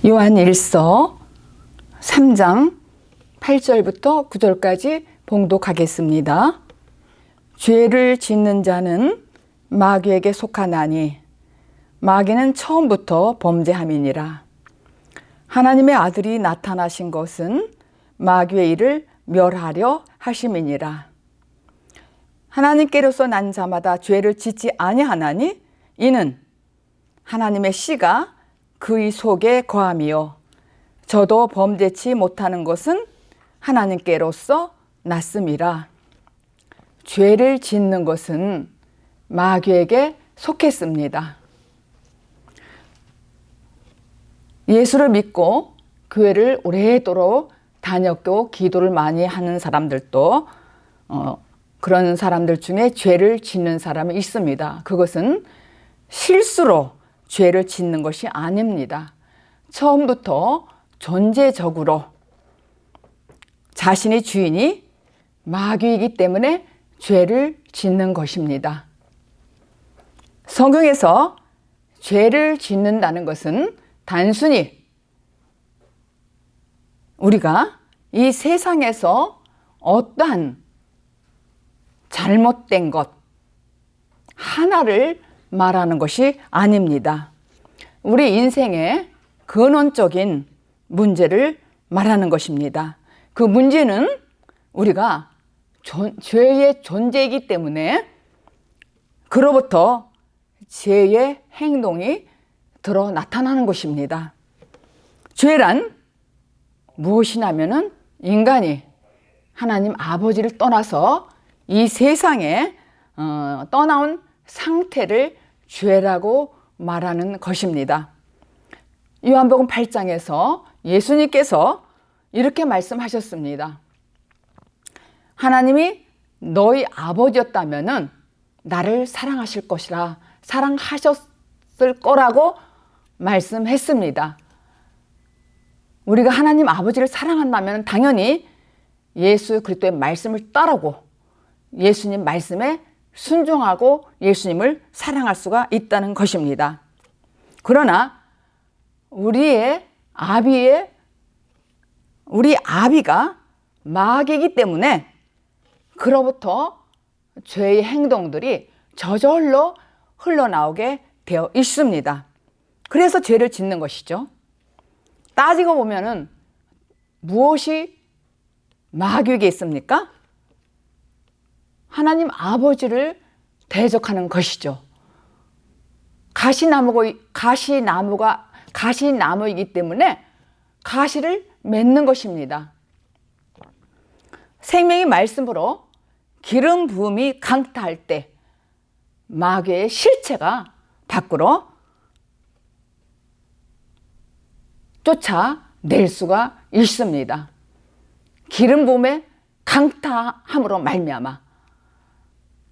요한일서 3장 8절부터 9절까지 봉독하겠습니다. 죄를 짓는 자는 마귀에게 속하나니 마귀는 처음부터 범죄함이니라. 하나님의 아들이 나타나신 것은 마귀의 일을 멸하려 하심이니라. 하나님께로서 난 자마다 죄를 짓지 아니하나니 이는 하나님의 씨가 그의 속에 거함이요 저도 범죄치 못하는 것은 하나님께로서 났음이라. 죄를 짓는 것은 마귀에게 속했습니다. 예수를 믿고 교회를 오래도록 다녔고 기도를 많이 하는 사람들도 그런 사람들 중에 죄를 짓는 사람이 있습니다. 그것은 실수로 죄를 짓는 것이 아닙니다. 처음부터 존재적으로 자신의 주인이 마귀이기 때문에 죄를 짓는 것입니다. 성경에서 죄를 짓는다는 것은 단순히 우리가 이 세상에서 어떠한 잘못된 것 하나를 말하는 것이 아닙니다. 우리 인생의 근원적인 문제를 말하는 것입니다. 그 문제는 우리가 죄의 존재이기 때문에 그로부터 죄의 행동이 드러 나타나는 것입니다. 죄란 무엇이냐면은 인간이 하나님 아버지를 떠나서 이 세상에 떠나온 상태를 죄라고 말하는 것입니다. 요한복음 8장에서 예수님께서 이렇게 말씀하셨습니다. 하나님이 너희 아버지였다면은 나를 사랑하실 것이라 사랑하셨을 거라고 말씀했습니다. 우리가 하나님 아버지를 사랑한다면 당연히 예수 그리스도의 말씀을 따르고 예수님 말씀에 순종하고 예수님을 사랑할 수가 있다는 것입니다. 그러나 우리 아비가 마귀이기 때문에 그로부터 죄의 행동들이 저절로 흘러나오게 되어 있습니다. 그래서 죄를 짓는 것이죠. 따지고 보면은 무엇이 마귀에게 있습니까? 하나님 아버지를 대적하는 것이죠. 가시나무이기 때문에 가시를 맺는 것입니다. 생명의 말씀으로 기름 부음이 강타할 때 마귀의 실체가 밖으로 쫓아낼 수가 있습니다. 기름 부음의 강타함으로 말미암아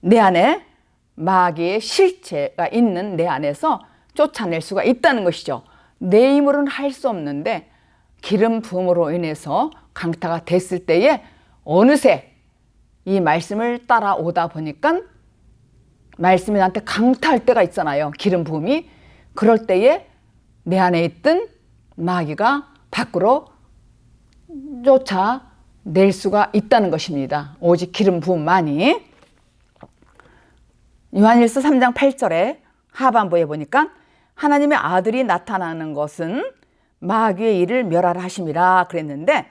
내 안에 마귀의 실체가 있는 내 안에서 쫓아낼 수가 있다는 것이죠. 내 힘으로는 할 수 없는데 기름 부음으로 인해서 강타가 됐을 때에 어느새 이 말씀을 따라오다 보니까 말씀이 나한테 강타할 때가 있잖아요. 기름 부음이. 그럴 때에 내 안에 있던 마귀가 밖으로 쫓아낼 수가 있다는 것입니다. 오직 기름 부음만이. 요한일서 3장 8절에 하반부에 보니까 하나님의 아들이 나타나는 것은 마귀의 일을 멸하라 하심이라 그랬는데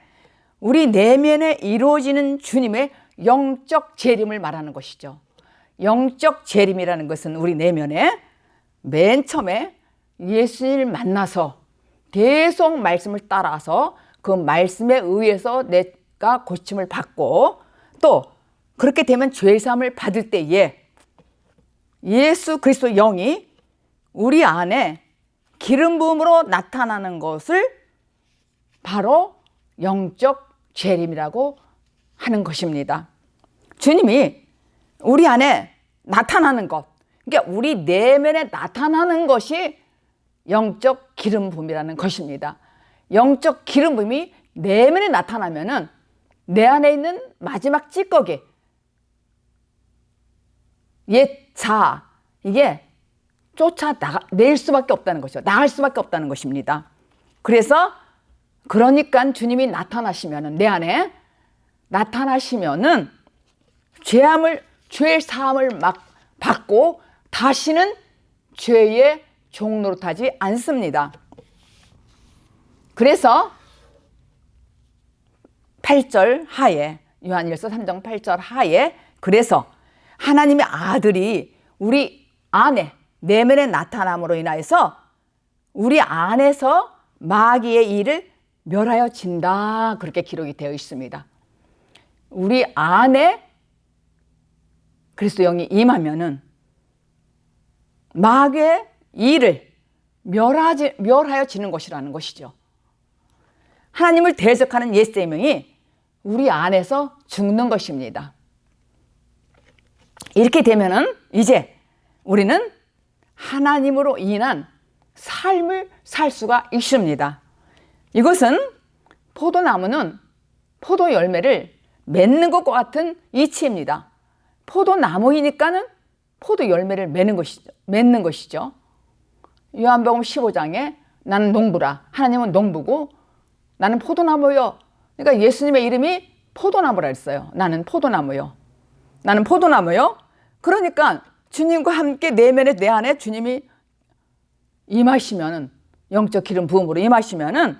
우리 내면에 이루어지는 주님의 영적 재림을 말하는 것이죠. 영적 재림이라는 것은 우리 내면에 맨 처음에 예수님을 만나서 계속 말씀을 따라서 그 말씀에 의해서 내가 고침을 받고 또 그렇게 되면 죄사함을 받을 때에 예수 그리스도 영이 우리 안에 기름 부음으로 나타나는 것을 바로 영적 재림이라고 하는 것입니다. 주님이 우리 안에 나타나는 것, 그러니까 우리 내면에 나타나는 것이 영적 기름 부음이라는 것입니다. 영적 기름 부음이 내면에 나타나면은 내 안에 있는 마지막 찌꺼기, 옛 자, 이게 쫓아낼 수밖에 없다는 것이죠. 나갈 수밖에 없다는 것입니다. 그래서 그러니까 주님이 나타나시면은, 내 안에 나타나시면은 죄의 사함을 막 받고 다시는 죄의 종 노릇하지 않습니다. 그래서 8절 하에, 요한일서 3장 8절 하에, 그래서 하나님의 아들이 우리 안에, 내면에 나타남으로 인하여서 우리 안에서 마귀의 일을 멸하여 진다, 그렇게 기록이 되어 있습니다. 우리 안에 그리스도 영이 임하면은 마귀의 일을 멸하여 지는 것이라는 것이죠. 하나님을 대적하는 옛 생명이 우리 안에서 죽는 것입니다. 이렇게 되면은 이제 우리는 하나님으로 인한 삶을 살 수가 있습니다. 이것은 포도나무는 포도 열매를 맺는 것과 같은 이치입니다. 포도나무이니까는 포도 열매를 맺는 것이죠. 요한복음 15장에 나는 농부라, 하나님은 농부고 나는 포도나무요. 그러니까 예수님의 이름이 포도나무라 했어요. 나는 포도나무요. 나는 포도나무요. 그러니까 주님과 함께 내면에, 내 안에 주님이 임하시면은, 영적 기름 부음으로 임하시면은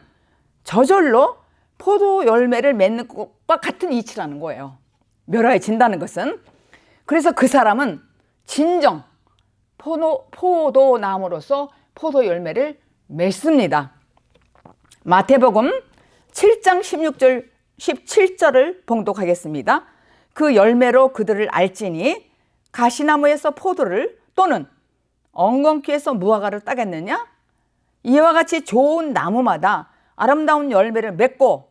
저절로 포도 열매를 맺는 것과 같은 이치라는 거예요. 멸하여진다는 것은. 그래서 그 사람은 진정 포도나무로서 포도 열매를 맺습니다. 마태복음 7장 17절을 봉독하겠습니다. 그 열매로 그들을 알지니 가시나무에서 포도를 또는 엉겅퀴에서 무화과를 따겠느냐? 이와 같이 좋은 나무마다 아름다운 열매를 맺고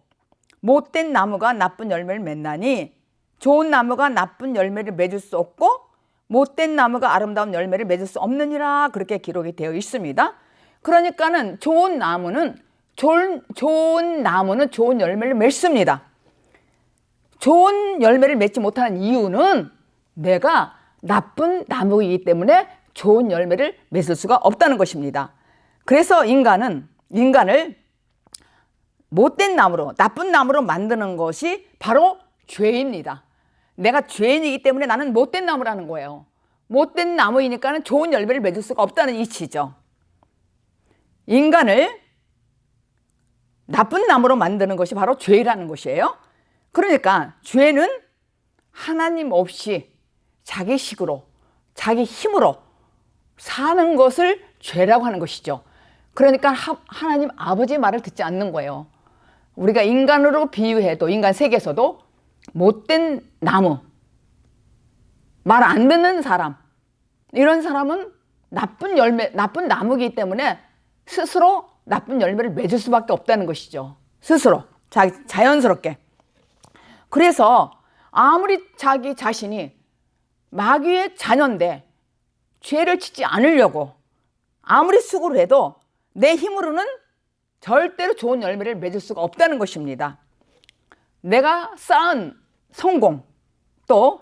못된 나무가 나쁜 열매를 맺나니 좋은 나무가 나쁜 열매를 맺을 수 없고 못된 나무가 아름다운 열매를 맺을 수 없느니라, 그렇게 기록이 되어 있습니다. 그러니까는 좋은 나무는 좋은 열매를 맺습니다. 좋은 열매를 맺지 못하는 이유는 내가 나쁜 나무이기 때문에 좋은 열매를 맺을 수가 없다는 것입니다. 그래서 인간을 못된 나무로, 나쁜 나무로 만드는 것이 바로 죄입니다. 내가 죄인이기 때문에 나는 못된 나무라는 거예요. 못된 나무이니까는 좋은 열매를 맺을 수가 없다는 이치죠. 인간을 나쁜 나무로 만드는 것이 바로 죄라는 것이에요. 그러니까 죄는 하나님 없이 자기 식으로, 자기 힘으로 사는 것을 죄라고 하는 것이죠. 그러니까 하나님 아버지 말을 듣지 않는 거예요. 우리가 인간으로 비유해도, 인간 세계에서도 못된 나무, 말 안 듣는 사람, 이런 사람은 나쁜 나무이기 때문에 스스로 나쁜 열매를 맺을 수밖에 없다는 것이죠. 스스로, 자연스럽게. 그래서 아무리 자기 자신이 마귀의 자녀인데 죄를 짓지 않으려고 아무리 수고를 해도 내 힘으로는 절대로 좋은 열매를 맺을 수가 없다는 것입니다. 내가 쌓은 성공, 또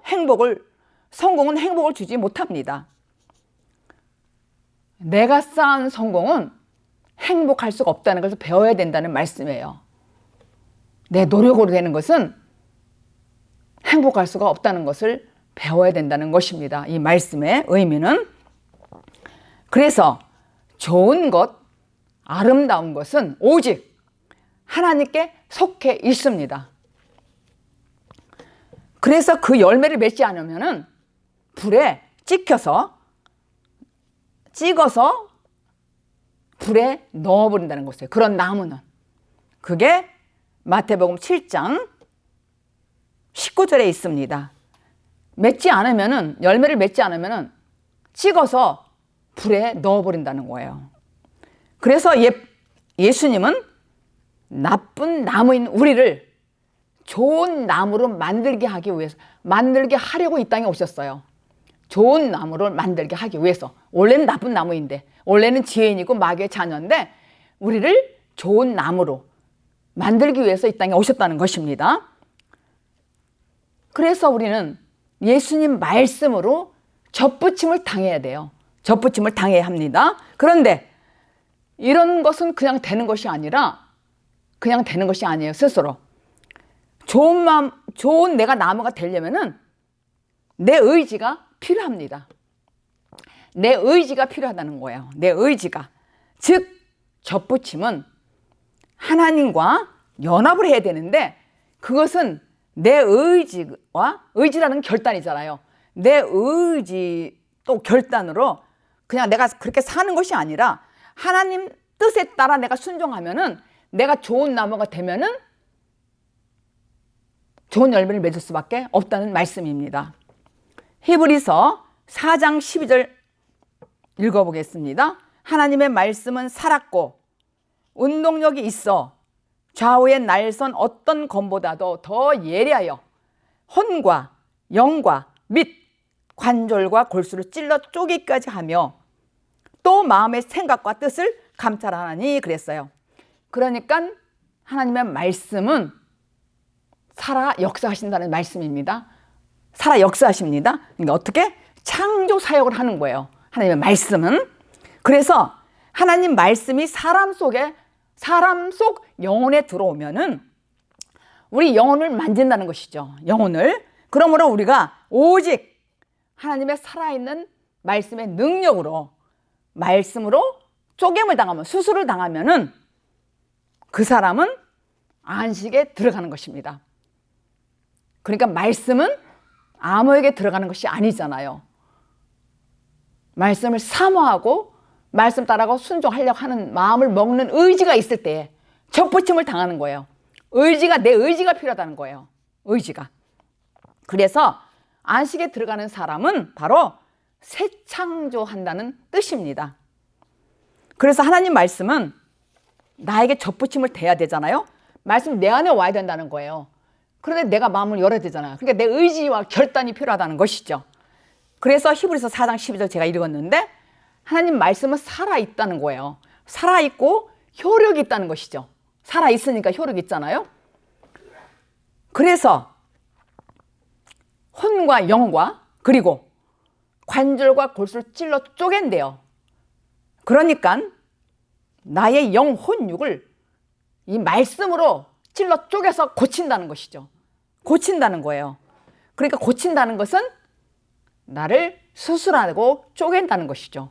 성공은 행복을 주지 못합니다. 내가 쌓은 성공은 행복할 수가 없다는 것을 배워야 된다는 말씀이에요. 내 노력으로 되는 것은 행복할 수가 없다는 것을 배워야 된다는 것입니다. 이 말씀의 의미는. 그래서 좋은 것, 아름다운 것은 오직 하나님께 속해 있습니다. 그래서 그 열매를 맺지 않으면은 불에 찍어서 불에 넣어버린다는 것이에요. 그런 나무는. 그게 마태복음 7장 19절에 있습니다. 열매를 맺지 않으면은 찍어서 불에 넣어버린다는 거예요. 그래서 예수님은 나쁜 나무인 우리를 좋은 나무로 만들게 하려고 이 땅에 오셨어요. 좋은 나무를 만들게 하기 위해서. 원래는 나쁜 나무인데, 원래는 지혜인이고 마귀의 자녀인데 우리를 좋은 나무로 만들기 위해서 이 땅에 오셨다는 것입니다. 그래서 우리는 예수님 말씀으로 접붙임을 당해야 돼요. 접붙임을 당해야 합니다. 그런데 이런 것은 그냥 되는 것이 아니라 그냥 되는 것이 아니에요. 스스로 좋은 마음, 좋은 내가 나무가 되려면은 내 의지가 필요합니다. 내 의지가 필요하다는 거예요. 내 의지가. 즉 접붙임은 하나님과 연합을 해야 되는데 그것은 내 의지와 의지라는 결단이잖아요. 내 의지 또 결단으로 그냥 내가 그렇게 사는 것이 아니라 하나님 뜻에 따라 내가 순종하면은 내가 좋은 나무가 되면은 좋은 열매를 맺을 수밖에 없다는 말씀입니다. 히브리서 4장 12절 읽어보겠습니다. 하나님의 말씀은 살았고 운동력이 있어 좌우의 날선 어떤 검보다도 더 예리하여 혼과 영과 및 관절과 골수를 찔러 쪼개기까지 하며 또 마음의 생각과 뜻을 감찰하나니 그랬어요. 그러니까 하나님의 말씀은 살아 역사하신다는 말씀입니다. 살아 역사하십니다. 그러니까 어떻게? 창조 사역을 하는 거예요. 하나님의 말씀은. 그래서 하나님 말씀이 사람 속 영혼에 들어오면은 우리 영혼을 만진다는 것이죠. 영혼을. 그러므로 우리가 오직 하나님의 살아있는 말씀의 능력으로 말씀으로 쪼개임을 당하면 수술을 당하면은 그 사람은 안식에 들어가는 것입니다. 그러니까 말씀은 아무에게 들어가는 것이 아니잖아요. 말씀을 사모하고 말씀 따라가고 순종하려고 하는 마음을 먹는 의지가 있을 때에 접붙임을 당하는 거예요. 내 의지가 필요하다는 거예요. 의지가. 그래서 안식에 들어가는 사람은 바로 새 창조한다는 뜻입니다. 그래서 하나님 말씀은 나에게 접붙임을 대야 되잖아요. 말씀이 내 안에 와야 된다는 거예요. 그런데 내가 마음을 열어야 되잖아요. 그러니까 내 의지와 결단이 필요하다는 것이죠. 그래서 히브리서 4장 12절 제가 읽었는데 하나님 말씀은 살아있다는 거예요. 살아있고 효력이 있다는 것이죠. 살아있으니까 효력이 있잖아요. 그래서 혼과 영과 그리고 관절과 골수를 찔러 쪼갠대요. 그러니까 나의 영, 혼, 육을 이 말씀으로 찔러 쪼개서 고친다는 것이죠. 고친다는 거예요. 그러니까 고친다는 것은 나를 수술하고 쪼갠다는 것이죠.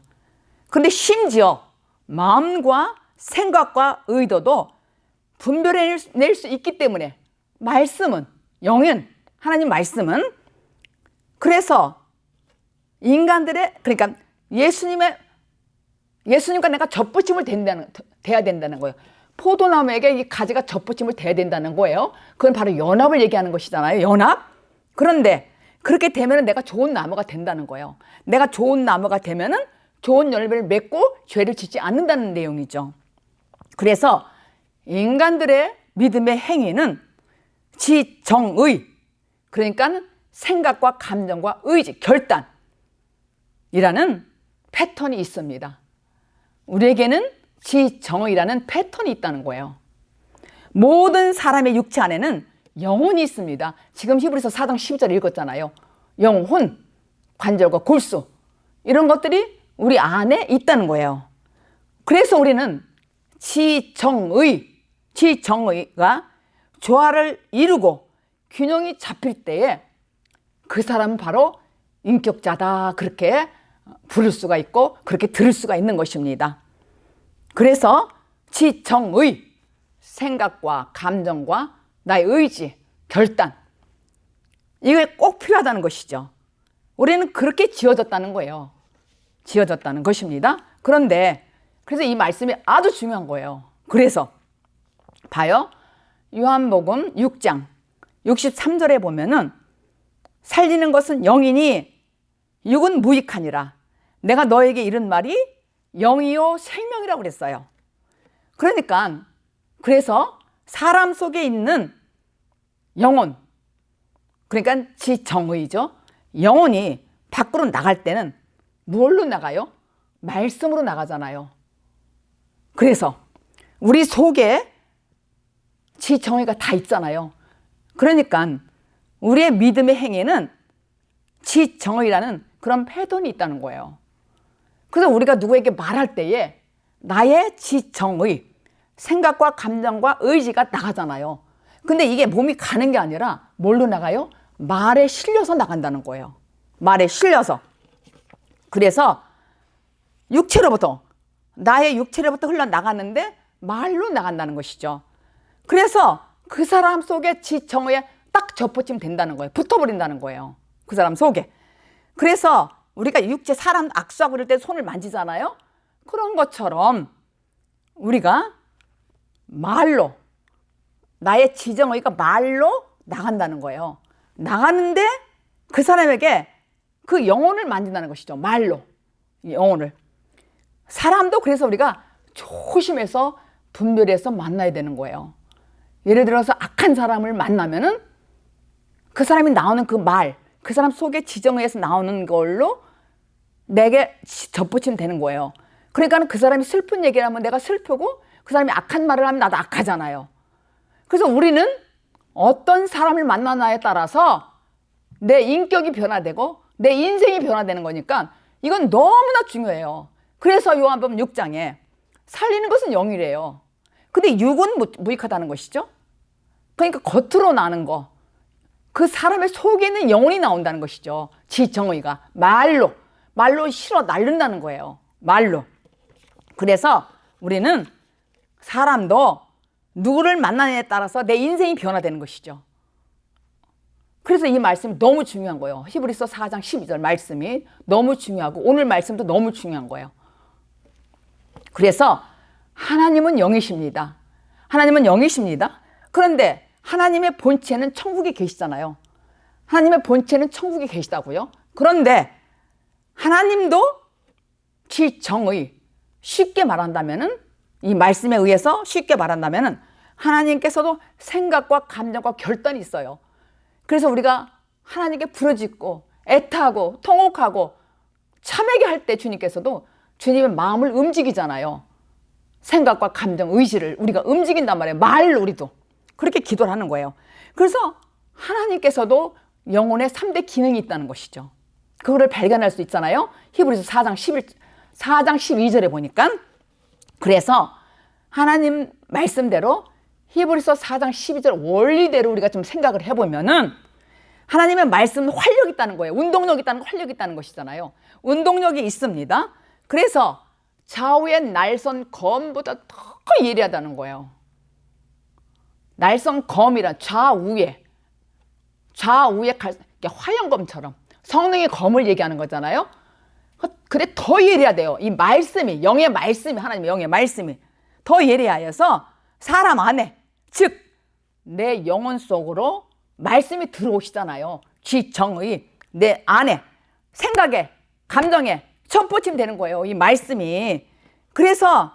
그런데 심지어 마음과 생각과 의도도 분별해낼 수 있기 때문에 말씀은, 영은, 하나님 말씀은 그래서 인간들의, 그러니까 예수님과 내가 접붙임을 돼야 된다는 거예요. 포도나무에게 이 가지가 접붙임을 돼야 된다는 거예요. 그건 바로 연합을 얘기하는 것이잖아요. 연합. 그런데 그렇게 되면 내가 좋은 나무가 된다는 거예요. 내가 좋은 나무가 되면은 좋은 열매를 맺고 죄를 짓지 않는다는 내용이죠. 그래서 인간들의 믿음의 행위는 지정의, 그러니까 생각과 감정과 의지, 결단이라는 패턴이 있습니다. 우리에게는 지정의라는 패턴이 있다는 거예요. 모든 사람의 육체 안에는 영혼이 있습니다. 지금 히브리서 4장 12절 읽었잖아요. 영혼, 관절과 골수 이런 것들이 우리 안에 있다는 거예요. 그래서 우리는 지정의가 조화를 이루고 균형이 잡힐 때에 그 사람은 바로 인격자다 그렇게 부를 수가 있고 그렇게 들을 수가 있는 것입니다. 그래서 지정의, 생각과 감정과 나의 의지, 결단 이게 꼭 필요하다는 것이죠. 우리는 그렇게 지어졌다는 거예요. 지어졌다는 것입니다. 그런데 그래서 이 말씀이 아주 중요한 거예요. 그래서 봐요. 요한복음 6장 63절에 보면은 살리는 것은 영이니 육은 무익하니라. 내가 너에게 이른 말이 영이요 생명이라고 그랬어요. 그러니까 그래서 사람 속에 있는 영혼, 그러니까 지정의죠. 영혼이 밖으로 나갈 때는 뭘로 나가요? 말씀으로 나가잖아요. 그래서 우리 속에 지정의가 다 있잖아요. 그러니까 우리의 믿음의 행위는 지정의라는 그런 패턴이 있다는 거예요. 그래서 우리가 누구에게 말할 때에 나의 지정의, 생각과 감정과 의지가 나가잖아요. 근데 이게 몸이 가는 게 아니라 뭘로 나가요? 말에 실려서 나간다는 거예요. 말에 실려서. 그래서 육체로부터, 나의 육체로부터 흘러나가는데 말로 나간다는 것이죠. 그래서 그 사람 속에 지정의에 딱 접붙이면 된다는 거예요. 붙어버린다는 거예요. 그 사람 속에. 그래서 우리가 육체 사람 악수하고 그럴 때 손을 만지잖아요. 그런 것처럼 우리가 말로, 나의 지정의가 말로 나간다는 거예요. 나가는데 그 사람에게 그 영혼을 만진다는 것이죠. 말로. 영혼을. 사람도 그래서 우리가 조심해서 분별해서 만나야 되는 거예요. 예를 들어서 악한 사람을 만나면은 그 사람이 나오는 그 말, 그 사람 속에 지정의에서 나오는 걸로 내게 접붙이면 되는 거예요. 그러니까 그 사람이 슬픈 얘기를 하면 내가 슬프고 그 사람이 악한 말을 하면 나도 악하잖아요. 그래서 우리는 어떤 사람을 만나냐에 따라서 내 인격이 변화되고 내 인생이 변화되는 거니까 이건 너무나 중요해요. 그래서 요한복음 6장에 살리는 것은 영이래요. 근데 육은 무익하다는 것이죠. 그러니까 겉으로 나는 거, 그 사람의 속에 있는 영혼이 나온다는 것이죠. 지정의가 말로 실어 날른다는 거예요. 말로. 그래서 우리는 사람도 누구를 만나느냐에 따라서 내 인생이 변화되는 것이죠. 그래서 이 말씀이 너무 중요한 거예요. 히브리서 4장 12절 말씀이 너무 중요하고 오늘 말씀도 너무 중요한 거예요. 그래서 하나님은 영이십니다. 하나님은 영이십니다. 그런데 하나님의 본체는 천국에 계시잖아요. 하나님의 본체는 천국에 계시다고요. 그런데 하나님도 지정의, 쉽게 말한다면은, 이 말씀에 의해서 쉽게 말한다면은 하나님께서도 생각과 감정과 결단이 있어요. 그래서 우리가 하나님께 부르짖고 애타하고 통곡하고 참회게 할 때 주님께서도 주님의 마음을 움직이잖아요. 생각과 감정, 의지를 우리가 움직인단 말이에요. 말로 우리도 그렇게 기도를 하는 거예요. 그래서 하나님께서도 영혼의 3대 기능이 있다는 것이죠. 그거를 발견할 수 있잖아요. 히브리서 4장 12절에 보니까. 그래서 하나님 말씀대로 히브리서 4장 12절 원리대로 우리가 좀 생각을 해보면은 하나님의 말씀은 활력이 있다는 거예요. 운동력이 있다는 활력이 있다는 것이잖아요. 운동력이 있습니다. 그래서 좌우의 날선 검보다 더 예리하다는 거예요. 날선 검이란 좌우에 화염검처럼 성령의 검을 얘기하는 거잖아요. 그래 더 예리하대요. 이 말씀이, 영의 말씀이, 하나님의 영의 말씀이 더 예리하여서 사람 안에, 즉 내 영혼 속으로 말씀이 들어오시잖아요. 지정의, 내 안에 생각에, 감정에 접붙이면 되는 거예요. 이 말씀이. 그래서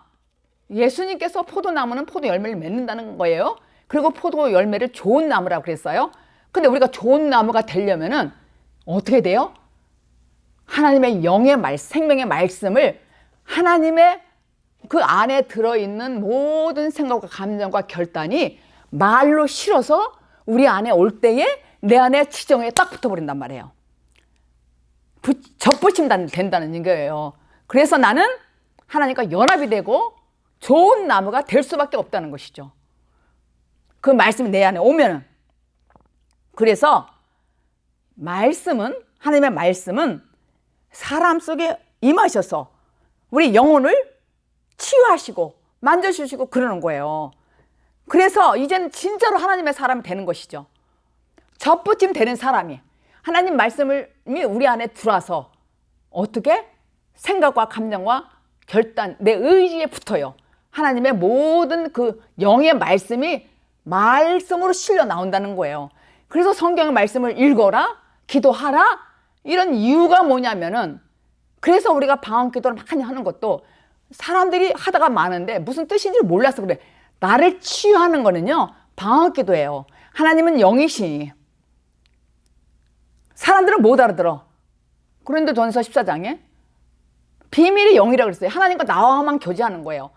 예수님께서 포도나무는 포도 열매를 맺는다는 거예요. 그리고 포도 열매를 좋은 나무라고 그랬어요. 근데 우리가 좋은 나무가 되려면은 어떻게 돼요? 하나님의 영의 생명의 말씀을 하나님의 그 안에 들어있는 모든 생각과 감정과 결단이 말로 실어서 우리 안에 올 때에 내 안에 지정에 딱 붙어버린단 말이에요. 접붙이면 된다는 거예요. 그래서 나는 하나님과 연합이 되고 좋은 나무가 될 수밖에 없다는 것이죠. 그 말씀이 내 안에 오면은. 그래서 하나님의 말씀은 사람 속에 임하셔서 우리 영혼을 치유하시고 만져주시고 그러는 거예요. 그래서 이제는 진짜로 하나님의 사람이 되는 것이죠. 접붙임 되는 사람이 하나님 말씀이 우리 안에 들어와서 어떻게 생각과 감정과 결단, 내 의지에 붙어요. 하나님의 모든 그 영의 말씀이 말씀으로 실려 나온다는 거예요. 그래서 성경의 말씀을 읽어라, 기도하라, 이런 이유가 뭐냐면은, 그래서 우리가 방언기도를 많이 하는 것도 사람들이 하다가 많은데 무슨 뜻인지 몰라서 그래. 나를 치유하는 거는요, 방언기도예요. 하나님은 영이시니 사람들은 못 알아들어. 고린도전서 14장에 비밀의 영이라고 그랬어요. 하나님과 나와만 교제하는 거예요.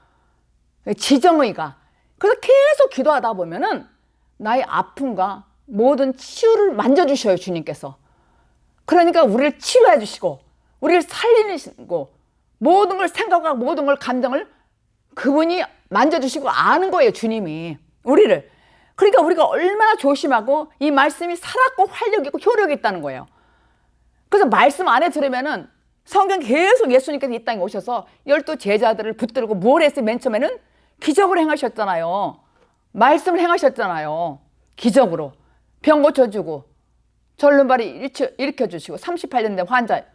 지정의가. 그래서 계속 기도하다 보면은 나의 아픔과 모든 치유를 만져주셔요, 주님께서. 그러니까 우리를 치유해 주시고 우리를 살리시고 모든 걸 생각하고 모든 걸 감정을 그분이 만져주시고 아는 거예요, 주님이. 우리를. 그러니까 우리가 얼마나 조심하고 이 말씀이 살았고 활력 있고 효력이 있다는 거예요. 그래서 말씀 안에 들으면은 성경 계속 예수님께서 이 땅에 오셔서 12 제자들을 붙들고 뭘 했어요? 맨 처음에는 기적을 행하셨잖아요. 말씀을 행하셨잖아요. 기적으로. 병 고쳐주고 절름발이 일으켜주시고 38년 된 환자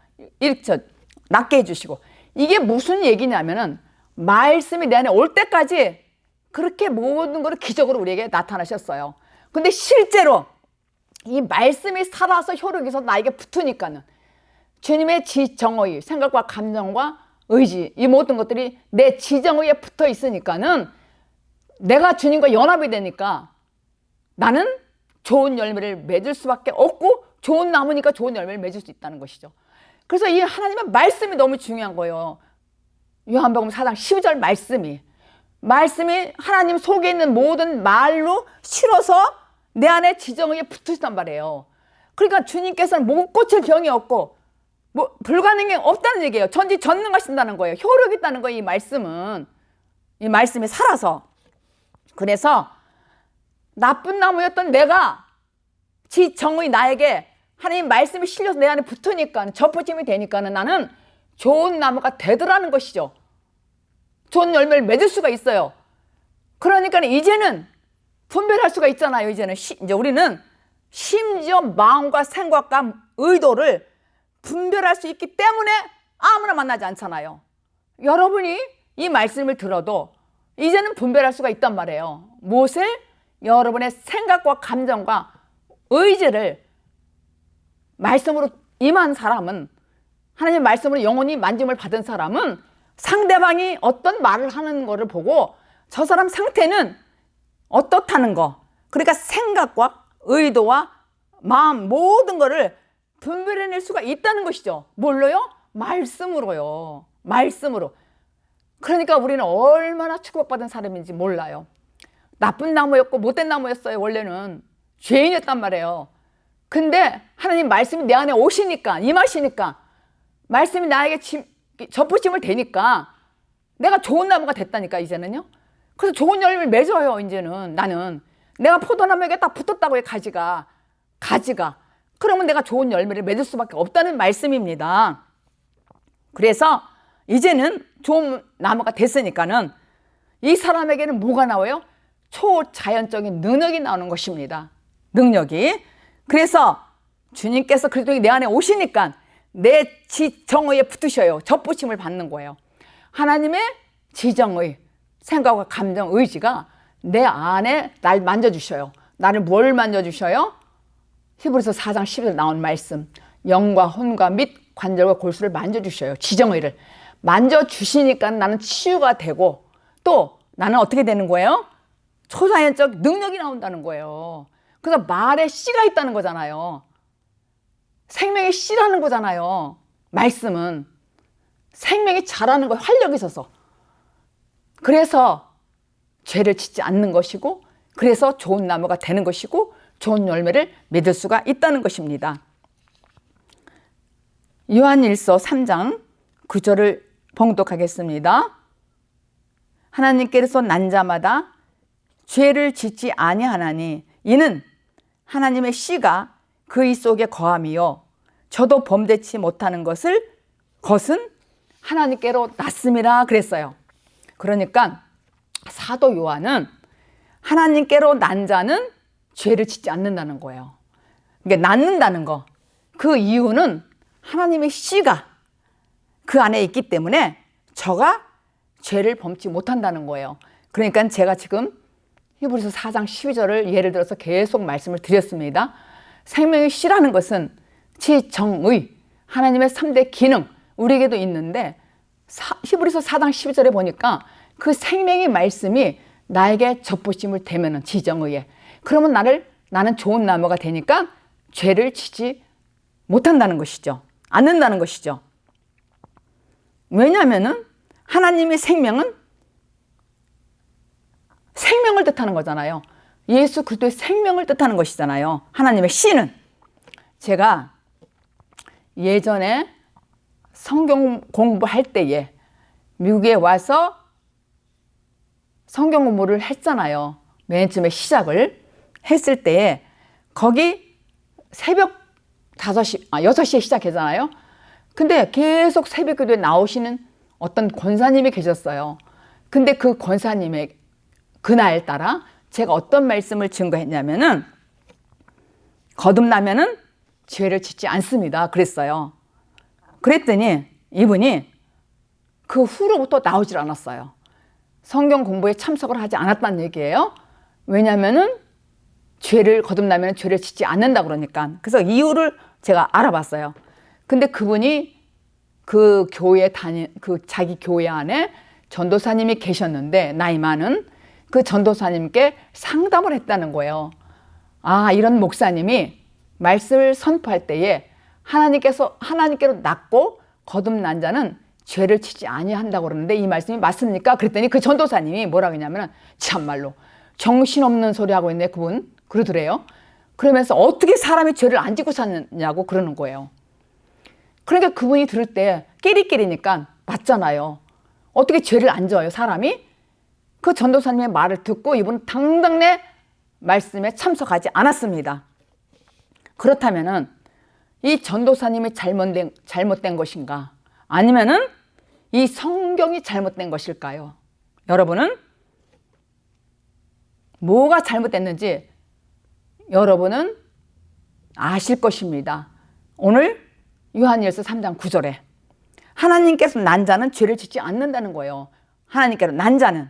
낫게 해주시고. 이게 무슨 얘기냐면은 말씀이 내 안에 올 때까지 그렇게 모든 걸 기적으로 우리에게 나타나셨어요. 근데 실제로 이 말씀이 살아서 효력이 있어서 나에게 붙으니까는 주님의 지정의, 생각과 감정과 의지, 이 모든 것들이 내 지정의에 붙어 있으니까는 내가 주님과 연합이 되니까 나는 좋은 열매를 맺을 수밖에 없고, 좋은 나무니까 좋은 열매를 맺을 수 있다는 것이죠. 그래서 이 하나님의 말씀이 너무 중요한 거예요. 요한복음 4장 12절 말씀이 하나님 속에 있는 모든 말로 실어서 내 안에 지정의에 붙으시단 말이에요. 그러니까 주님께서는 못 고칠 병이 없고 뭐 불가능이 없다는 얘기예요. 전지전능하신다는 거예요. 효력이 있다는 거예요. 이 말씀이 살아서. 그래서 나쁜 나무였던 내가 지정의 나에게 하나님 말씀이 실려서 내 안에 붙으니까, 접붙임이 되니까는 나는 좋은 나무가 되더라는 것이죠. 좋은 열매를 맺을 수가 있어요. 그러니까 이제는 분별할 수가 있잖아요. 이제 우리는 심지어 마음과 생각과 의도를 분별할 수 있기 때문에 아무나 만나지 않잖아요. 여러분이 이 말씀을 들어도 이제는 분별할 수가 있단 말이에요. 무엇을? 여러분의 생각과 감정과 의지를 말씀으로 임한 사람은, 하나님의 말씀으로 영혼이 만짐을 받은 사람은 상대방이 어떤 말을 하는 거를 보고 저 사람 상태는 어떻다는 거, 그러니까 생각과 의도와 마음 모든 거를 분별해낼 수가 있다는 것이죠. 뭘로요? 말씀으로요. 말씀으로. 그러니까 우리는 얼마나 축복받은 사람인지 몰라요. 나쁜 나무였고 못된 나무였어요. 원래는 죄인이었단 말이에요. 근데 하나님 말씀이 내 안에 오시니까, 임하시니까, 말씀이 나에게 접붙임을 되니까 내가 좋은 나무가 됐다니까, 이제는요. 그래서 좋은 열매를 맺어요. 이제는 나는 내가 포도나무에게 딱 붙었다고 해. 가지가 그러면 내가 좋은 열매를 맺을 수밖에 없다는 말씀입니다. 그래서 이제는 좋은 나무가 됐으니까는 이 사람에게는 뭐가 나와요? 초자연적인 능력이 나오는 것입니다. 능력이. 그래서 주님께서 그리스도 내 안에 오시니까 내 지정의에 붙으셔요. 접붙임을 받는 거예요. 하나님의 지정의, 생각과 감정, 의지가 내 안에 날 만져주셔요. 나를 뭘 만져주셔요? 히브리서 4장 10절 나온 말씀, 영과 혼과 및 관절과 골수를 만져주셔요. 지정의를 만져주시니까 나는 치유가 되고, 또 나는 어떻게 되는 거예요? 초자연적 능력이 나온다는 거예요. 그래서 말에 씨가 있다는 거잖아요. 생명의 씨라는 거잖아요. 말씀은 생명이 자라는 거예요. 활력이 있어서. 그래서 죄를 짓지 않는 것이고, 그래서 좋은 나무가 되는 것이고, 좋은 열매를 맺을 수가 있다는 것입니다. 요한일서 3장 9절을 봉독하겠습니다. 하나님께서 난 자마다 죄를 짓지 아니하나니 이는 하나님의 씨가 그의 속에 거함이요 저도 범죄치 못하는 것은 하나님께로 났음이라 그랬어요. 그러니까 사도 요한은 하나님께로 난 자는 죄를 짓지 않는다는 거예요. 그러니까 낳는다는 거, 그 이유는 하나님의 씨가 그 안에 있기 때문에 저가 죄를 범치 못한다는 거예요. 그러니까 제가 지금 히브리서 4장 12절을 예를 들어서 계속 말씀을 드렸습니다. 생명의 씨라는 것은 지정의, 하나님의 3대 기능, 우리에게도 있는데 히브리서 4장 12절에 보니까 그 생명의 말씀이 나에게 접붙임을 되면은 지정의에, 그러면 나는 좋은 나무가 되니까 죄를 지지 못한다는 것이죠. 않는다는 것이죠. 왜냐하면은 하나님의 생명은 생명을 뜻하는 거잖아요. 예수 그리스도의 생명을 뜻하는 것이잖아요. 하나님의 씨는. 제가 예전에 성경 공부할 때에 미국에 와서 성경 공부를 했잖아요. 맨 처음에 시작을 했을 때 거기 새벽 6시에 시작했잖아요. 근데 계속 새벽 기도에 나오시는 어떤 권사님이 계셨어요. 근데 그 권사님의 그날따라 제가 어떤 말씀을 증거했냐면은 거듭나면은 죄를 짓지 않습니다. 그랬어요. 그랬더니 이분이 그 후로부터 나오질 않았어요. 성경 공부에 참석을 하지 않았다는 얘기예요. 왜냐면은 거듭나면 죄를 짓지 않는다 그러니까. 그래서 이유를 제가 알아봤어요. 근데 그분이 그 자기 교회 안에 전도사님이 계셨는데, 나이 많은 그 전도사님께 상담을 했다는 거예요. 아, 이런 목사님이 말씀을 선포할 때에 하나님께로 낳고 거듭난 자는 죄를 짓지 아니한다고 그러는데 이 말씀이 맞습니까? 그랬더니 그 전도사님이 뭐라고 했냐면, 참말로 정신없는 소리 하고 있네 그분, 그러더래요. 그러면서 어떻게 사람이 죄를 안 짓고 사느냐고 그러는 거예요. 그러니까 그분이 들을 때 끼리끼리니까 맞잖아요. 어떻게 죄를 안 져요 사람이? 그 전도사님의 말을 듣고 이분은 당당히 말씀에 참석하지 않았습니다. 그렇다면은 이 전도사님이 잘못된 것인가? 아니면은 이 성경이 잘못된 것일까요? 여러분은 뭐가 잘못됐는지 여러분은 아실 것입니다. 오늘 요한일서 3장 9절에 하나님께서 난 자는 죄를 짓지 않는다는 거예요. 하나님께서 난 자는.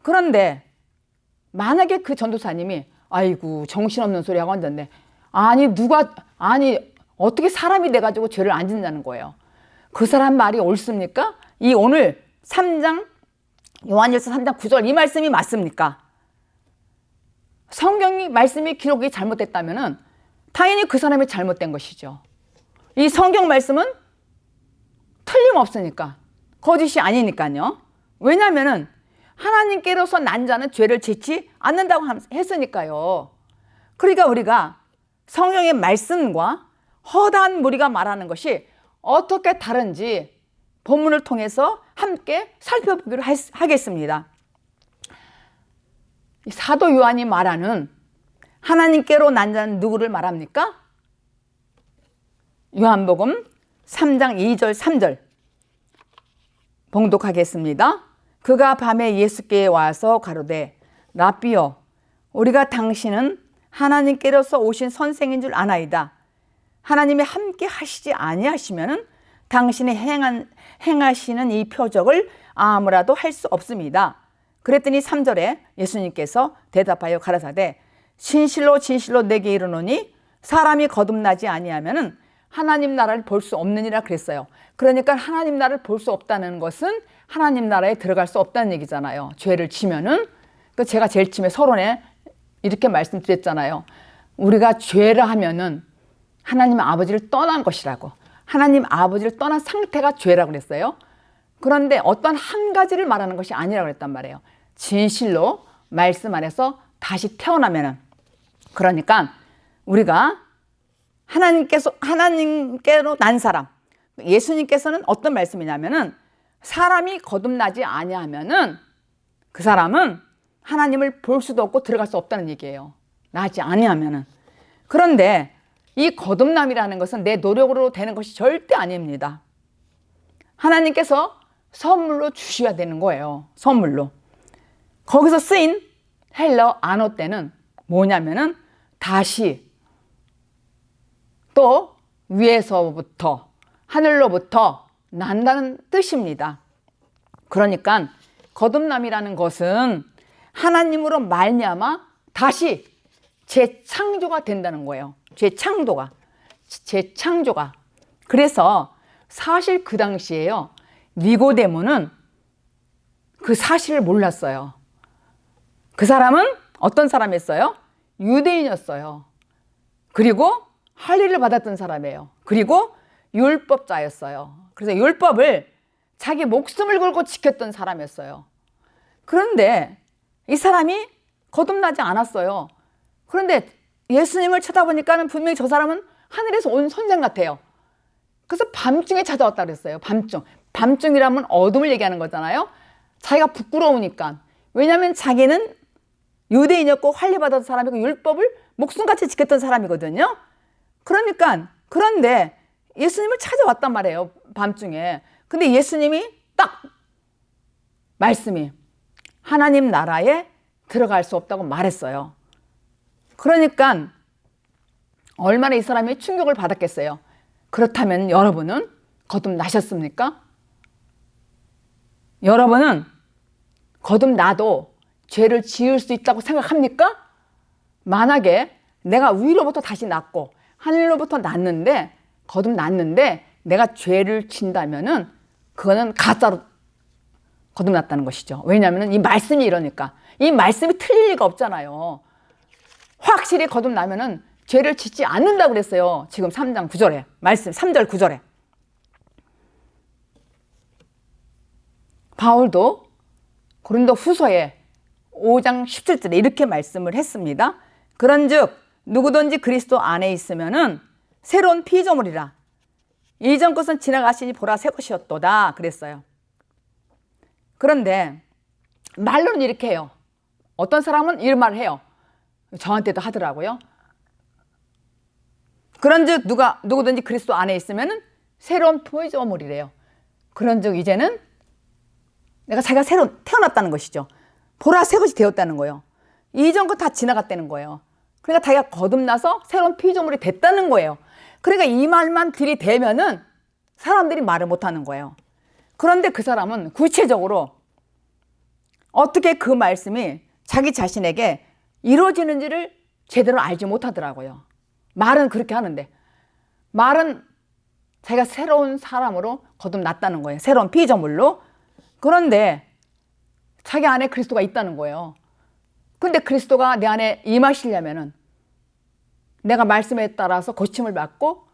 그런데 만약에 그 전도사님이 아이고 정신없는 소리 하고 앉았네. 아니 어떻게 사람이 돼가지고 죄를 안 짓는다는 거예요. 그 사람 말이 옳습니까? 이 오늘 요한일서 3장 9절 이 말씀이 맞습니까? 성경이 말씀이 기록이 잘못됐다면은 당연히 그 사람이 잘못된 것이죠. 이 성경 말씀은 틀림없으니까, 거짓이 아니니까요. 왜냐하면은 하나님께로서 난 자는 죄를 짓지 않는다고 했으니까요. 그러니까 우리가 성경의 말씀과 허다한 무리가 말하는 것이 어떻게 다른지 본문을 통해서 함께 살펴보기로 하겠습니다. 사도 요한이 말하는 하나님께로 난 자는 누구를 말합니까? 요한복음 3장 2절 3절 봉독하겠습니다. 그가 밤에 예수께 와서 가로되 라삐여 우리가 당신은 하나님께로서 오신 선생인 줄 아나이다. 하나님이 함께 하시지 아니하시면은 당신이 행하시는 이 표적을 아무라도 할 수 없습니다. 그랬더니 3절에 예수님께서 대답하여 가라사대 진실로 진실로 내게 이르노니 사람이 거듭나지 아니하면은 하나님 나라를 볼 수 없느니라 그랬어요. 그러니까 하나님 나라를 볼 수 없다는 것은 하나님 나라에 들어갈 수 없다는 얘기잖아요. 죄를 지면은. 제가 제일 처음에 서론에 이렇게 말씀드렸잖아요. 우리가 죄를 하면은 하나님 아버지를 떠난 것이라고. 하나님 아버지를 떠난 상태가 죄라고 그랬어요. 그런데 어떤 한 가지를 말하는 것이 아니라고 그랬단 말이에요. 진실로 말씀 안에서 다시 태어나면은. 그러니까 우리가 하나님께로 난 사람, 예수님께서는 어떤 말씀이냐면은 사람이 거듭나지 아니하면은 그 사람은 하나님을 볼 수도 없고 들어갈 수 없다는 얘기예요. 나지 아니하면은. 그런데 이 거듭남이라는 것은 내 노력으로 되는 것이 절대 아닙니다. 하나님께서 선물로 주셔야 되는 거예요. 선물로. 거기서 쓰인 헬러 아노 때는 뭐냐면은 다시 또 위에서부터 하늘로부터 난다는 뜻입니다. 그러니까 거듭남이라는 것은 하나님으로 말미암아 다시 재창조가 된다는 거예요. 재창조가. 그래서 사실 그 당시에요. 니고데모는 그 사실을 몰랐어요. 그 사람은 어떤 사람이었어요? 유대인이었어요. 그리고 할례를 받았던 사람이에요. 그리고 율법자였어요. 그래서 율법을 자기 목숨을 걸고 지켰던 사람이었어요. 그런데 이 사람이 거듭나지 않았어요. 그런데 예수님을 쳐다보니까는 분명히 저 사람은 하늘에서 온 선생 같아요. 그래서 밤중에 찾아왔다 그랬어요. 밤중. 밤중이라면 어둠을 얘기하는 거잖아요. 자기가 부끄러우니까. 왜냐하면 자기는 유대인이었고 환례받았던 사람이고 율법을 목숨같이 지켰던 사람이거든요. 그러니까 그런데 예수님을 찾아왔단 말이에요. 밤중에. 근데 예수님이 딱 말씀이 하나님 나라에 들어갈 수 없다고 말했어요. 그러니까 얼마나 이 사람이 충격을 받았겠어요. 그렇다면 여러분은 거듭나셨습니까? 여러분은 거듭나도 죄를 지을 수 있다고 생각합니까? 만약에 내가 위로부터 다시 났고 하늘로부터 났는데 거듭났는데 내가 죄를 진다면은 그거는 가짜로 거듭났다는 것이죠. 왜냐하면 이 말씀이 이러니까. 이 말씀이 틀릴 리가 없잖아요. 확실히 거듭나면은 죄를 짓지 않는다고 그랬어요. 지금 3장 9절에 말씀 3절 9절에 바울도 고린도 후서에 5장 17절에 이렇게 말씀을 했습니다. 그런즉 누구든지 그리스도 안에 있으면은 새로운 피조물이라 이전 것은 지나가시니 보라 새 것이었도다 그랬어요. 그런데 말로는 이렇게 해요. 어떤 사람은 이런 말을 해요. 저한테도 하더라고요. 그런즉 누구든지 그리스도 안에 있으면은 새로운 피조물이래요. 그런즉 이제는 내가 자기가 새로 태어났다는 것이죠. 보라 새 것이 되었다는 거예요. 이전 거 다 지나갔다는 거예요. 그러니까 자기가 거듭나서 새로운 피조물이 됐다는 거예요. 그러니까 이 말만 들이대면은 사람들이 말을 못하는 거예요. 그런데 그 사람은 구체적으로 어떻게 그 말씀이 자기 자신에게 이루어지는지를 제대로 알지 못하더라고요. 말은 그렇게 하는데 말은 자기가 새로운 사람으로 거듭났다는 거예요. 새로운 피조물로. 그런데 자기 안에 그리스도가 있다는 거예요. 근데 그리스도가 내 안에 임하시려면은 내가 말씀에 따라서 고침을 받고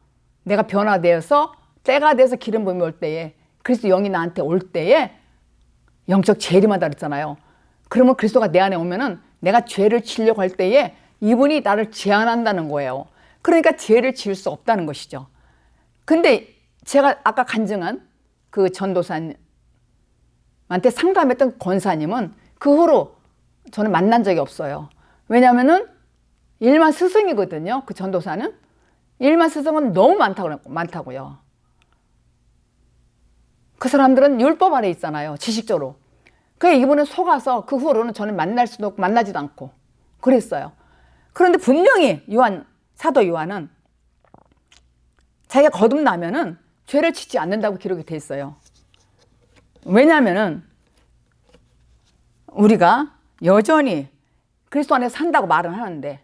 내가 변화되어서 때가 돼서 기름 부음이 올 때에 그리스도 영이 나한테 올 때에 영적 재림한다 그랬잖아요. 그러면 그리스도가 내 안에 오면은 내가 죄를 지려고 할 때에 이분이 나를 제한한다는 거예요. 그러니까 죄를 지을 수 없다는 것이죠. 근데 제가 아까 간증한 그 전도사님한테 상담했던 권사님은 그 후로 저는 만난 적이 없어요. 왜냐하면은 일만 스승이거든요. 그 전도사는. 일만 스승은 너무 많다고요. 그 사람들은 율법 아래 있잖아요. 지식적으로. 그래서 이분은 속아서 그 후로는 저는 만날 수도 없고 만나지도 않고 그랬어요. 그런데 분명히 사도 요한은 자기가 거듭나면은 죄를 짓지 않는다고 기록이 돼 있어요. 왜냐하면은 우리가 여전히 그리스도 안에서 산다고 말은 하는데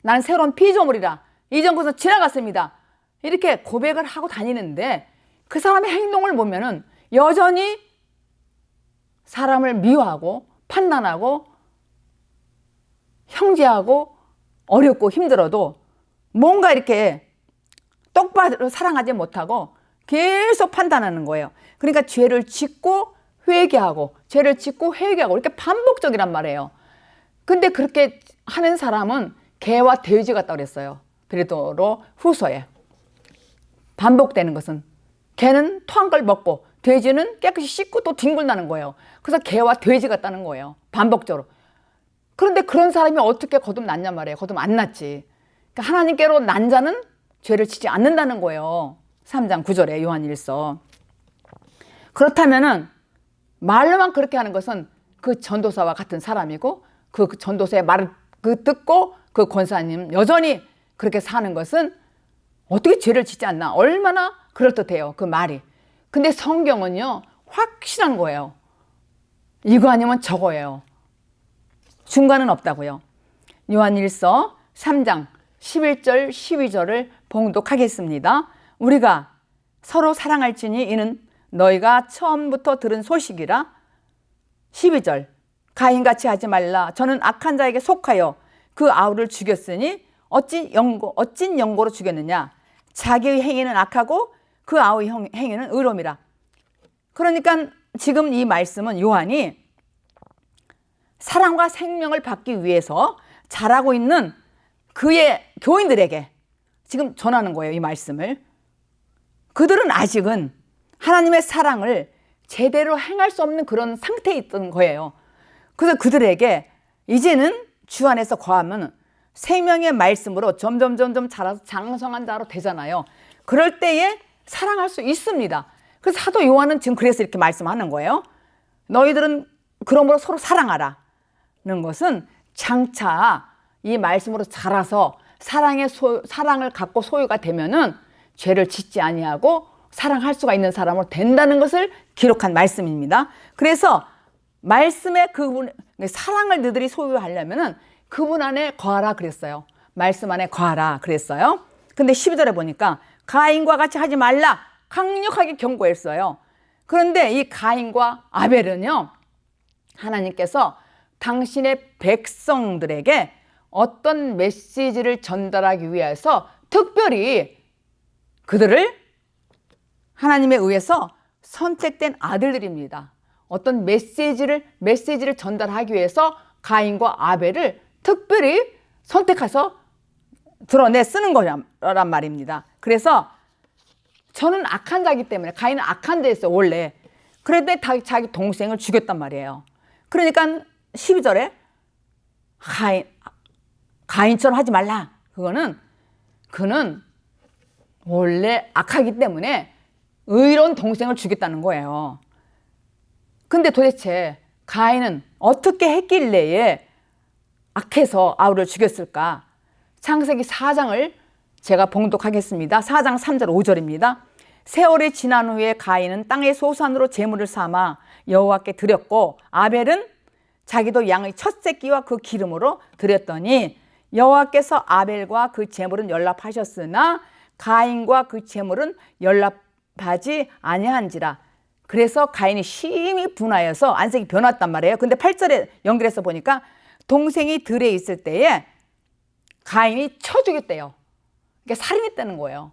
나는 새로운 피조물이라 이전 것은 지나갔습니다. 이렇게 고백을 하고 다니는데 그 사람의 행동을 보면은 여전히 사람을 미워하고 판단하고 형제하고 어렵고 힘들어도 뭔가 이렇게 똑바로 사랑하지 못하고 계속 판단하는 거예요. 그러니까 죄를 짓고 회개하고 죄를 짓고 회개하고 이렇게 반복적이란 말이에요. 근데 그렇게 하는 사람은 개와 돼지 같다고 그랬어요. 베드로 후서에. 반복되는 것은 개는 토한 걸 먹고 돼지는 깨끗이 씻고 또 뒹굴나는 거예요. 그래서 개와 돼지 같다는 거예요. 반복적으로. 그런데 그런 사람이 어떻게 거듭났냔 말이에요. 거듭 안 났지. 그러니까 하나님께로 난 자는 죄를 지지 않는다는 거예요. 3장 9절에 요한일서. 그렇다면은 말로만 그렇게 하는 것은 그 전도사와 같은 사람이고 그 전도사의 말을 듣고 그 권사님 여전히 그렇게 사는 것은 어떻게 죄를 짓지 않나. 얼마나 그럴듯해요. 그 말이. 근데 성경은요. 확실한 거예요. 이거 아니면 저거예요. 중간은 없다고요. 요한일서 3장 11절 12절을 봉독하겠습니다. 우리가 서로 사랑할지니 이는 너희가 처음부터 들은 소식이라. 12절 가인같이 하지 말라. 저는 악한 자에게 속하여 그 아우를 죽였으니 어찐 연고로 죽였느냐. 자기의 행위는 악하고 그 아우의 행위는 의로움이라. 그러니까 지금 이 말씀은 요한이 사랑과 생명을 받기 위해서 자라고 있는 그의 교인들에게 지금 전하는 거예요. 이 말씀을. 그들은 아직은 하나님의 사랑을 제대로 행할 수 없는 그런 상태에 있던 거예요. 그래서 그들에게 이제는 주 안에서 거하면 생명의 말씀으로 점점 자라서 장성한 자로 되잖아요. 그럴 때에 사랑할 수 있습니다. 그래서 사도 요한은 지금 그래서 이렇게 말씀하는 거예요. 너희들은 그러므로 서로 사랑하라는 것은 장차 이 말씀으로 자라서 사랑을 갖고 소유가 되면은 죄를 짓지 아니하고 사랑할 수가 있는 사람으로 된다는 것을 기록한 말씀입니다. 그래서 말씀에 사랑을 너희들이 소유하려면은 그분 안에 거하라 그랬어요. 말씀 안에 거하라 그랬어요. 근데 12절에 보니까 가인과 같이 하지 말라 강력하게 경고했어요. 그런데 이 가인과 아벨은요, 하나님께서 당신의 백성들에게 어떤 메시지를 전달하기 위해서 특별히 그들을 하나님에 의해서 선택된 아들들입니다. 어떤 메시지를 전달하기 위해서 가인과 아벨을 특별히 선택해서 드러내 쓰는 거란 말입니다. 그래서 저는 악한 자이기 때문에, 가인은 악한 자였어요 원래. 그런데 자기 동생을 죽였단 말이에요. 그러니까 12절에 가인처럼 하지 말라. 그는 원래 악하기 때문에 의로운 동생을 죽였다는 거예요. 근데 도대체 가인은 어떻게 했길래 악해서 아우를 죽였을까? 창세기 4장을 제가 봉독하겠습니다. 4장 3절 5절입니다. 세월이 지난 후에 가인은 땅의 소산으로 제물을 삼아 여호와께 드렸고 아벨은 자기도 양의 첫 새끼와 그 기름으로 드렸더니 여호와께서 아벨과 그 제물은 연락하셨으나 가인과 그 제물은 연락하지 아니한지라. 그래서 가인이 심히 분하여서 안색이 변했단 말이에요. 근데 8절에 연결해서 보니까 동생이 들에 있을 때에 가인이 쳐 죽였대요. 그러니까 살인했다는 거예요.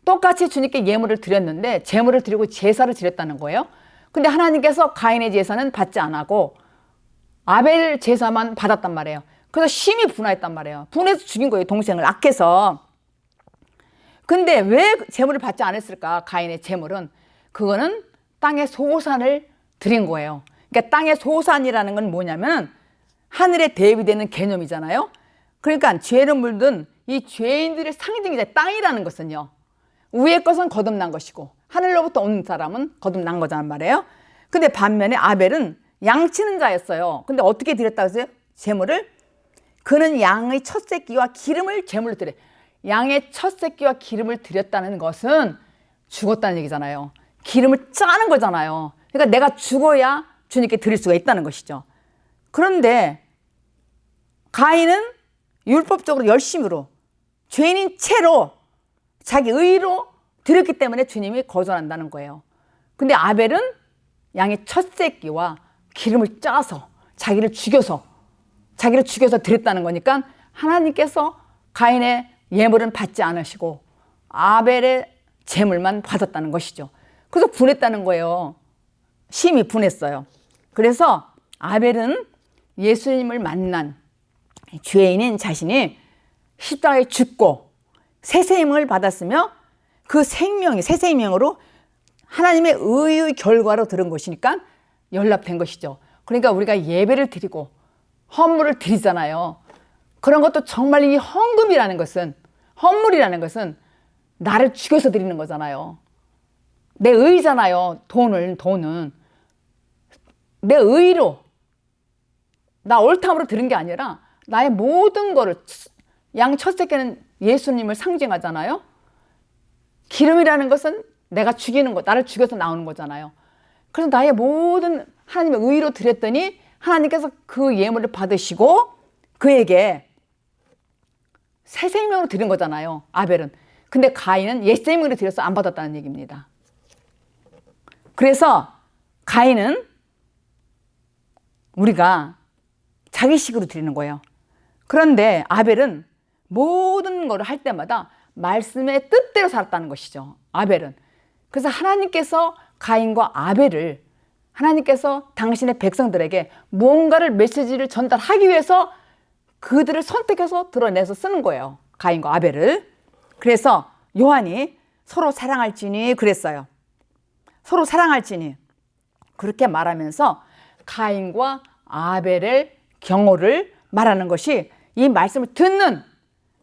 똑같이 주님께 예물을 드렸는데 제물을 드리고 제사를 드렸다는 거예요. 근데 하나님께서 가인의 제사는 받지 않고 아벨 제사만 받았단 말이에요. 그래서 심히 분하했단 말이에요. 분해서 죽인 거예요. 동생을 악해서. 근데 왜 제물을 받지 않았을까? 가인의 제물은 그거는 땅의 소산을 드린 거예요. 그러니까 땅의 소산이라는 건 뭐냐면 하늘에 대비되는 개념이잖아요. 그러니까 죄를 물든 이 죄인들의 상징이자 땅이라는 것은요, 위의 것은 거듭난 것이고 하늘로부터 온 사람은 거듭난 거란 말이에요. 근데 반면에 아벨은 양치는 자였어요. 근데 어떻게 드렸다고 했어요? 제물을? 그는 양의 첫 새끼와 기름을 제물로 드려. 양의 첫 새끼와 기름을 드렸다는 것은 죽었다는 얘기잖아요. 기름을 짜는 거잖아요. 그러니까 내가 죽어야 주님께 드릴 수가 있다는 것이죠. 그런데 가인은 율법적으로 열심으로 죄인인 채로 자기 의로 드렸기 때문에 주님이 거절한다는 거예요. 근데 아벨은 양의 첫 새끼와 기름을 짜서 자기를 죽여서 드렸다는 거니까 하나님께서 가인의 예물은 받지 않으시고 아벨의 제물만 받았다는 것이죠. 그래서 분했다는 거예요. 심히 분했어요. 그래서 아벨은 예수님을 만난 죄인인 자신이 십자가에 죽고 새 생명을 받았으며 그 생명이 새 생명으로 하나님의 의의 결과로 들은 것이니까 연락된 것이죠. 그러니까 우리가 예배를 드리고 헌물을 드리잖아요. 그런 것도 정말 이 헌금이라는 것은, 헌물이라는 것은 나를 죽여서 드리는 거잖아요. 내 의잖아요. 돈은 내 의로 나 옳다함으로 드린 게 아니라 나의 모든 거를, 양 첫 새끼는 예수님을 상징하잖아요. 기름이라는 것은 내가 죽이는 거, 나를 죽여서 나오는 거잖아요. 그래서 나의 모든 하나님의 의로 드렸더니 하나님께서 그 예물을 받으시고 그에게 새 생명으로 드린 거잖아요. 아벨은. 근데 가인은 옛 생명으로 드려서 안 받았다는 얘기입니다. 그래서 가인은 우리가 자기식으로 드리는 거예요. 그런데 아벨은 모든 걸 할 때마다 말씀의 뜻대로 살았다는 것이죠. 아벨은. 그래서 하나님께서 가인과 아벨을, 하나님께서 당신의 백성들에게 무언가를 메시지를 전달하기 위해서 그들을 선택해서 드러내서 쓰는 거예요. 가인과 아벨을. 그래서 요한이 서로 사랑할지니 그랬어요. 서로 사랑할지니. 그렇게 말하면서 가인과 아벨의 경호를 말하는 것이 이 말씀을 듣는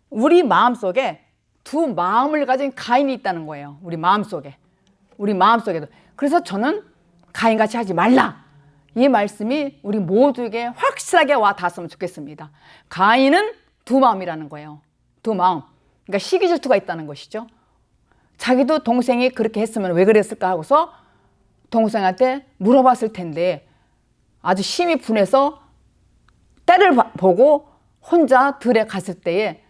우리 마음속에 두 마음을 가진 가인이 있다는 거예요. 우리 마음속에도. 그래서 저는 가인같이 하지 말라. 이 말씀이 우리 모두에게 확실하게 와 닿았으면 좋겠습니다. 가인은 두 마음이라는 거예요. 두 마음. 그러니까 시기 질투가 있다는 것이죠. 자기도 동생이 그렇게 했으면 왜 그랬을까 하고서 동생한테 물어봤을 텐데 아주 심히 분해서 때를 보고 혼자 들에 갔을 때에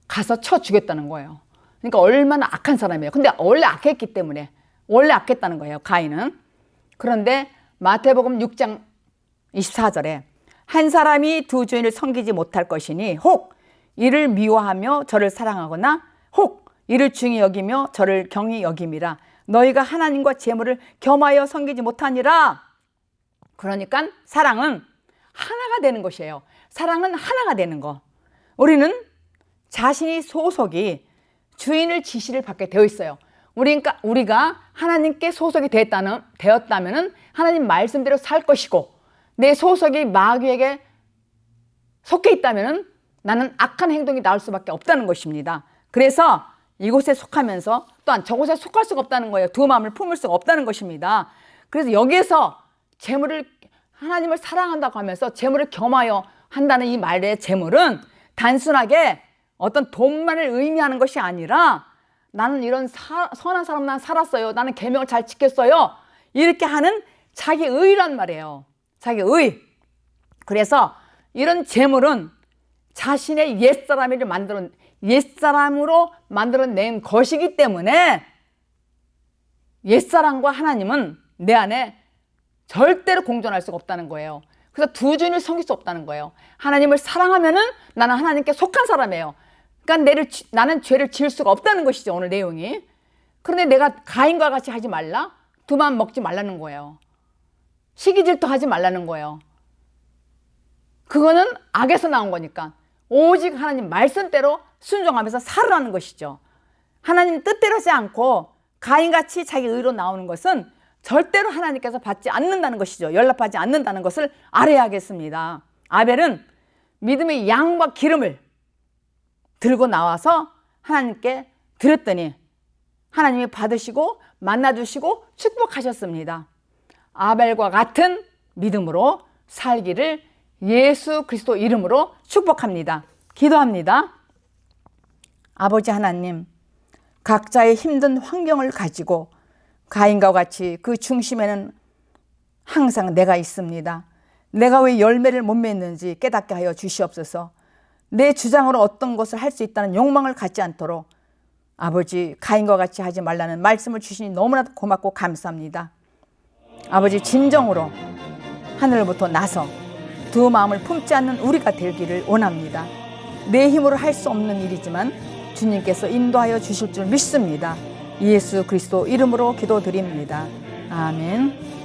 가서 쳐 죽였다는 거예요. 그러니까 얼마나 악한 사람이에요. 근데 원래 악했기 때문에 원래 악했다는 거예요. 가인은. 그런데 마태복음 6장 24절에 한 사람이 두 주인을 섬기지 못할 것이니 혹 이를 미워하며 저를 사랑하거나 혹 이를 중히 여기며 저를 경히 여김이라. 너희가 하나님과 재물을 겸하여 섬기지 못하니라. 그러니까 사랑은 하나가 되는 것이에요. 사랑은 하나가 되는 거. 우리는 자신이 소속이 주인을 지시를 받게 되어 있어요. 우리가 하나님께 소속이 되었다면 하나님 말씀대로 살 것이고 내 소속이 마귀에게 속해 있다면 나는 악한 행동이 나올 수밖에 없다는 것입니다. 그래서 이곳에 속하면서 또한 저곳에 속할 수가 없다는 거예요. 두 마음을 품을 수가 없다는 것입니다. 그래서 여기에서 하나님을 사랑한다고 하면서 재물을 겸하여 한다는 이 말의 재물은 단순하게 어떤 돈만을 의미하는 것이 아니라 나는 이런 선한 사람 난 살았어요. 나는 계명을 잘 지켰어요. 이렇게 하는 자기 의란 말이에요. 자기 의. 그래서 이런 재물은 자신의 옛사람으로 만들어낸 것이기 때문에 옛사람과 하나님은 내 안에 절대로 공존할 수가 없다는 거예요. 그래서 두 주인을 섬길 수 없다는 거예요. 하나님을 사랑하면은 나는 하나님께 속한 사람이에요. 그러니까 나는 죄를 지을 수가 없다는 것이죠. 오늘 내용이. 그런데 내가 가인과 같이 하지 말라? 두 마음 먹지 말라는 거예요. 시기질투 하지 말라는 거예요. 그거는 악에서 나온 거니까 오직 하나님 말씀대로 순종하면서 살으라는 것이죠. 하나님 뜻대로 하지 않고 가인같이 자기 의로 나오는 것은 절대로 하나님께서 받지 않는다는 것이죠. 연락하지 않는다는 것을 알아야겠습니다. 아벨은 믿음의 양과 기름을 들고 나와서 하나님께 드렸더니 하나님이 받으시고 만나주시고 축복하셨습니다. 아벨과 같은 믿음으로 살기를 예수 그리스도 이름으로 축복합니다. 기도합니다. 아버지 하나님, 각자의 힘든 환경을 가지고 가인과 같이 그 중심에는 항상 내가 있습니다. 내가 왜 열매를 못 맺는지 깨닫게 하여 주시옵소서. 내 주장으로 어떤 것을 할 수 있다는 욕망을 갖지 않도록 아버지 가인과 같이 하지 말라는 말씀을 주시니 너무나도 고맙고 감사합니다. 아버지 진정으로 하늘부터 나서 두 마음을 품지 않는 우리가 되기를 원합니다. 내 힘으로 할 수 없는 일이지만 주님께서 인도하여 주실 줄 믿습니다. 예수 그리스도 이름으로 기도드립니다. 아멘.